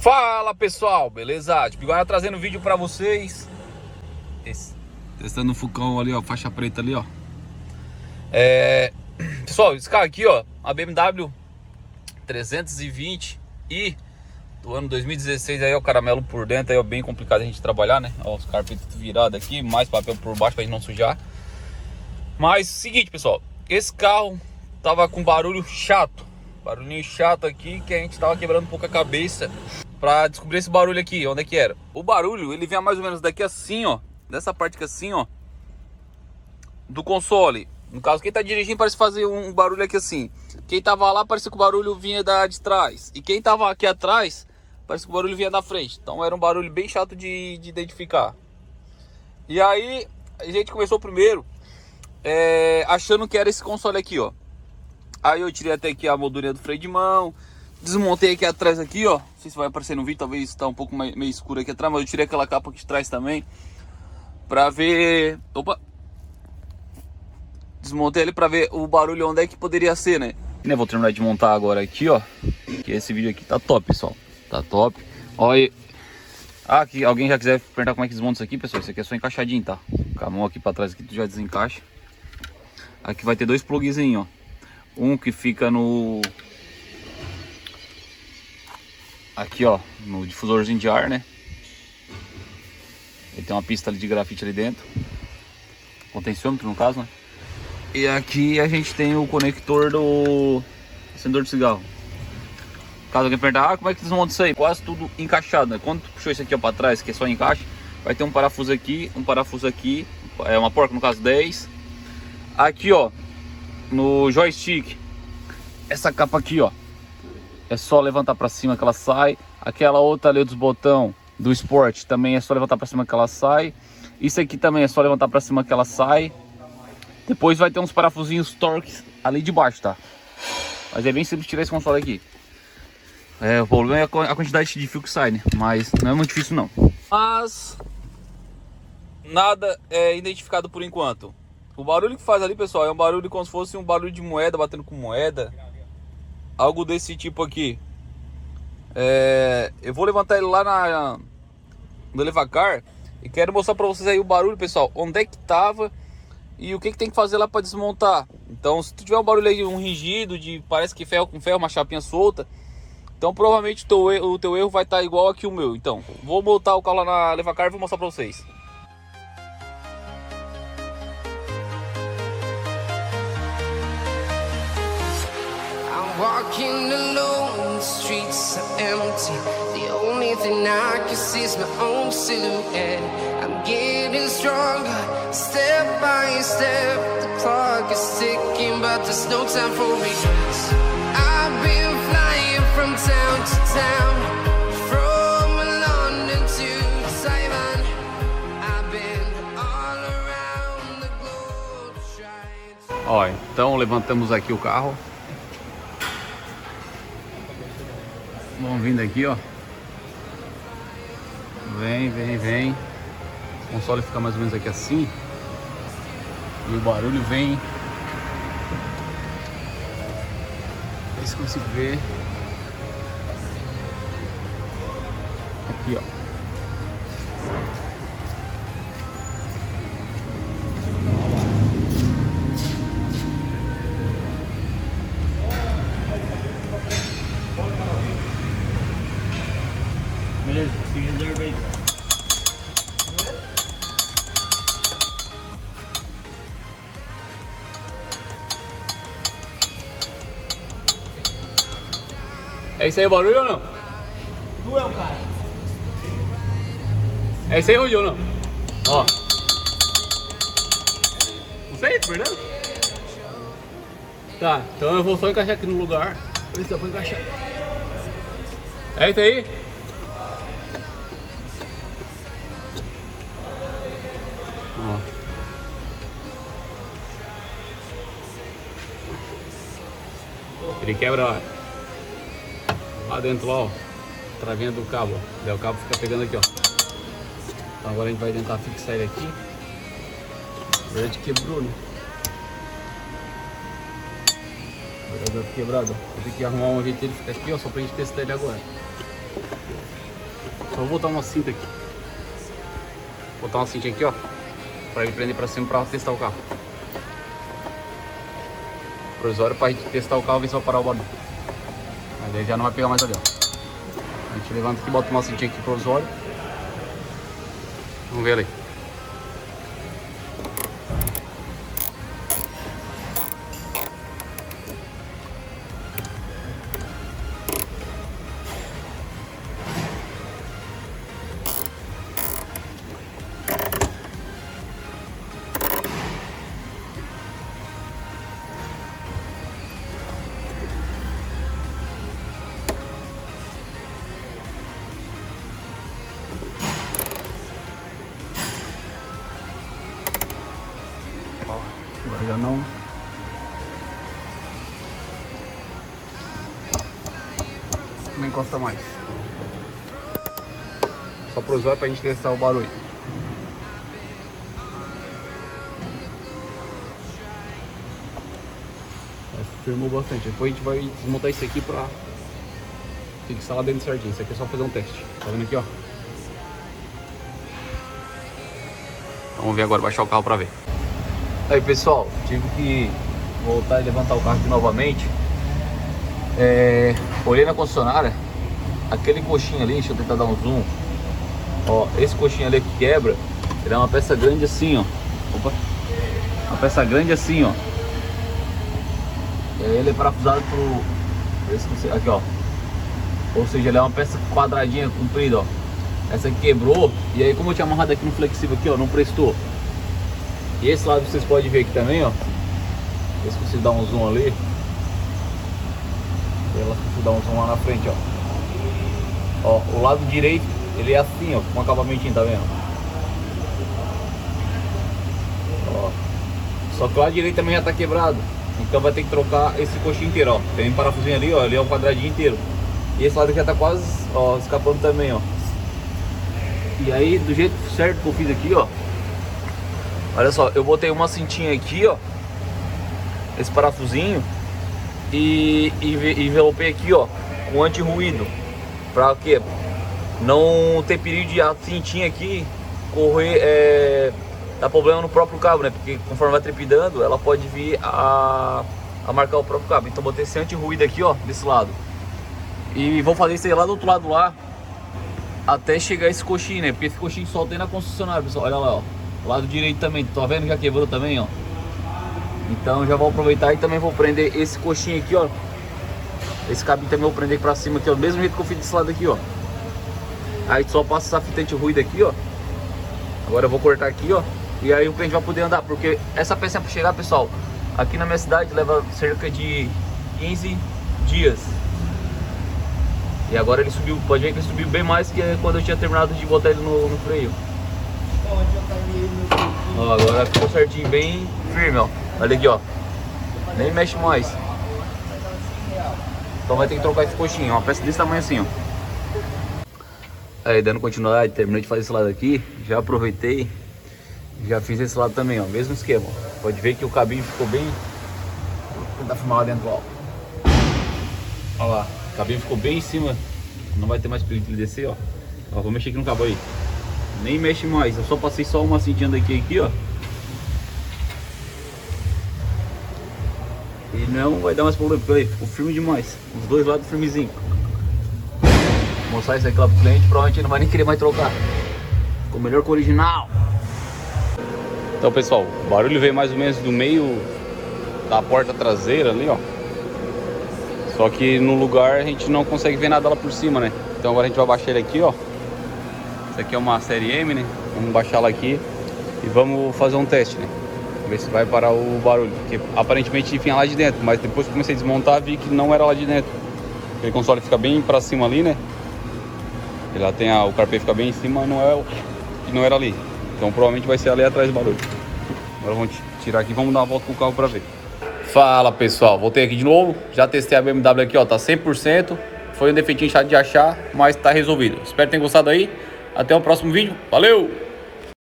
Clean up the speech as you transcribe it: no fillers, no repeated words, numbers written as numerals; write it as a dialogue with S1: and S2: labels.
S1: Fala pessoal, beleza? Tipo, agora trazendo vídeo pra vocês. Testando o Fucão ali, ó, faixa preta ali, ó. Pessoal, esse carro aqui, ó, a BMW 320 e do ano 2016 aí, ó, caramelo por dentro aí, ó, bem complicado a gente trabalhar, né? Ó, os carpetes virados aqui, mais papel por baixo pra gente não sujar. Mas, seguinte, pessoal, esse carro tava com barulho chato. Barulhinho chato aqui, que a gente tava quebrando um pouco a cabeça pra descobrir esse barulho aqui, onde é que era. O barulho, ele vinha mais ou menos daqui assim, ó, dessa parte aqui assim, ó, do console. No caso, quem tá dirigindo parece fazer um barulho aqui assim. Quem tava lá parecia que o barulho vinha de trás. E quem tava aqui atrás, parece que o barulho vinha da frente. Então era um barulho bem chato de identificar. E aí, a gente começou primeiro achando que era esse console aqui, ó. Aí eu tirei até aqui a moldurinha do freio de mão. Desmontei aqui atrás aqui, ó. Não sei se vai aparecer no vídeo, talvez tá um pouco meio escuro aqui atrás. Mas eu tirei aquela capa aqui de trás também pra ver... Opa! Desmontei ele pra ver o barulho onde é que poderia ser, né? Vou terminar de montar agora aqui, ó. Que esse vídeo aqui tá top, pessoal. Tá top. Olha. Aqui, alguém já quiser perguntar como é que desmonta isso aqui, pessoal. Isso aqui é só encaixadinho, tá? Com a mão aqui pra trás aqui, tu já desencaixa. Aqui vai ter dois plugzinhos, ó. Um que fica no... Aqui, ó, no difusorzinho de ar, né? Ele tem uma pista ali de grafite ali dentro. Potenciômetro, no caso, né? E aqui a gente tem o conector do acendedor de cigarro. Caso alguém perguntar, como é que desmonta isso aí? Quase tudo encaixado, né? Quando tu puxou isso aqui, ó, pra trás, que é só encaixe, vai ter um parafuso aqui, é uma porca, no caso 10. Aqui, ó, no joystick, essa capa aqui, ó, é só levantar pra cima que ela sai. Aquela outra ali dos botão do Sport também é só levantar pra cima que ela sai. Isso aqui também é só levantar pra cima que ela sai. Depois vai ter uns parafusinhos Torx ali de baixo, tá? Mas é bem simples tirar esse console aqui. O problema é a quantidade de fio que sai, né? Mas não é muito difícil não. Mas nada é identificado por enquanto. O barulho que faz ali, pessoal, é um barulho como se fosse um barulho de moeda batendo com moeda. Algo desse tipo aqui. Eu vou levantar ele lá no Elevacar e quero mostrar pra vocês aí o barulho, pessoal, onde é que tava e o que tem que fazer lá pra desmontar. Então, se tu tiver um barulho aí, um ringido, parece que ferro com ferro, uma chapinha solta, então provavelmente o teu erro vai estar igual aqui o meu. Então, vou montar o carro lá na Elevacar e vou mostrar pra vocês.
S2: Walking alone, the streets are empty. The only thing I can see is my own silhouette. I'm getting stronger, step by step. The clock is ticking, but there's no time for regrets. I've been flying from town to town, from London to Taiwan. I've been all around the globe trying to...
S1: Ó, então levantamos aqui o carro. Vamos vindo aqui, ó. Vem. O console fica mais ou menos aqui assim. E o barulho vem. Não sei se consigo ver. Aqui, ó.
S3: Beleza, se reserva aí.
S1: É isso aí o barulho ou não?
S3: Tu é o cara.
S1: É isso aí, Rui, ou não? Ó. Não sei, verdade? Tá, então eu vou só encaixar aqui no lugar. Por isso eu vou encaixar. É isso aí? Ó. Ele quebra lá dentro, ó, travinha do cabo, ó. Daí o cabo fica pegando aqui, ó. Então agora a gente vai tentar fixar ele aqui. Na verdade quebrou, né? O quebrado. Vou ter que arrumar um jeito ele ficar aqui, ó, só pra gente testar ele agora. Só vou botar uma cinta aqui. Vou botar uma cinta aqui, ó, pra ele prender pra cima pra testar o carro. Provisório pra gente testar o carro, ver se vai parar o barulho. Mas aí já não vai pegar mais ali, ó. A gente levanta aqui, bota uma cintinha aqui provisório. Vamos ver ali. Agora já não. Não encosta mais. Só provisório pra gente testar o barulho. Firmou bastante. Depois a gente vai desmontar isso aqui pra fixar lá dentro certinho. Isso aqui é só fazer um teste. Tá vendo aqui, ó? Vamos ver agora, baixar o carro pra ver. Aí pessoal, tive que voltar e levantar o carro aqui novamente. Olhei na concessionária, aquele coxinho ali, deixa eu tentar dar um zoom. Ó, esse coxinho ali que quebra, ele é uma peça grande assim, ó. Opa! Uma peça grande assim, ó. Ele é parafusado pro... aqui, ó. Ou seja, ele é uma peça quadradinha, comprida, ó. Essa aqui quebrou, e aí como eu tinha amarrado aqui no flexível aqui, ó, não prestou. E esse lado vocês podem ver aqui também, ó. Eu esqueci de dar um zoom ali. Ela esqueci de dar um zoom lá na frente, ó. Ó, o lado direito, ele é assim, ó, com um acabamentinho, tá vendo? Ó. Só que o lado direito também já tá quebrado. Então vai ter que trocar esse coxinho inteiro, ó. Tem um parafusinho ali, ó, ali é um quadradinho inteiro. E esse lado aqui já tá quase, ó, escapando também, ó. E aí, do jeito certo que eu fiz aqui, ó. Olha só, eu botei uma cintinha aqui, ó. Esse parafusinho. E envelopei aqui, ó, com anti-ruído. Pra quê? Não ter perigo de a cintinha aqui correr, dar problema no próprio cabo, né? Porque conforme vai trepidando, ela pode vir a marcar o próprio cabo. Então botei esse anti-ruído aqui, ó, desse lado. E vou fazer isso aí lá do outro lado lá, até chegar esse coxinho, né? Porque esse coxinho só tem na concessionária, pessoal. Olha lá, ó. O lado direito também, tá vendo que já quebrou também, ó. Então já vou aproveitar e também vou prender esse coxinho aqui, ó. Esse cabinho também vou prender pra cima aqui, ó. Do mesmo jeito que eu fiz desse lado aqui, ó. Aí só passa essa fita anti-ruído aqui, ó. Agora eu vou cortar aqui, ó. E aí o cliente vai poder andar, porque essa peça pra chegar, pessoal, aqui na minha cidade leva cerca de 15 dias. E agora ele subiu, pode ver que ele subiu bem mais que quando eu tinha terminado de botar ele no freio. Ó, agora ficou certinho, bem firme, ó. Olha aqui, ó. Nem mexe mais. Então vai ter que trocar esse coxinho, uma peça desse tamanho assim, ó. Aí dando continuidade, terminei de fazer esse lado aqui. Já aproveitei, já fiz esse lado também, ó. Mesmo esquema, ó. Pode ver que o cabinho ficou bem... Vou tentar filmar lá dentro, ó. Olha lá, o cabinho ficou bem em cima. Não vai ter mais perigo de ele descer, ó. Ó, vou mexer aqui no cabo aí. Nem mexe mais, eu só passei só uma cintinha daqui aqui, ó. E não vai dar mais problema, porque aí ficou firme demais. Os dois lados firmezinho. Vou mostrar isso aqui lá pro cliente, provavelmente ele não vai nem querer mais trocar. Ficou melhor que o original. Então pessoal, o barulho veio mais ou menos do meio da porta traseira ali, ó. Só que no lugar a gente não consegue ver nada lá por cima, né? Então agora a gente vai baixar ele aqui, ó. Essa aqui é uma série M, né? Vamos baixar ela aqui e vamos fazer um teste, né? Ver se vai parar o barulho. Porque aparentemente vinha lá de dentro, mas depois que comecei a desmontar vi que não era lá de dentro. Aquele console fica bem pra cima ali, né? Ele lá tem o carpê fica bem em cima, não era ali. Então provavelmente vai ser ali atrás do barulho. Agora vamos tirar aqui e vamos dar uma volta com o carro pra ver. Fala pessoal, voltei aqui de novo. Já testei a BMW aqui, ó, tá 100%. Foi um defeitinho chato de achar, mas tá resolvido. Espero que tenham gostado aí. Até o próximo vídeo. Valeu!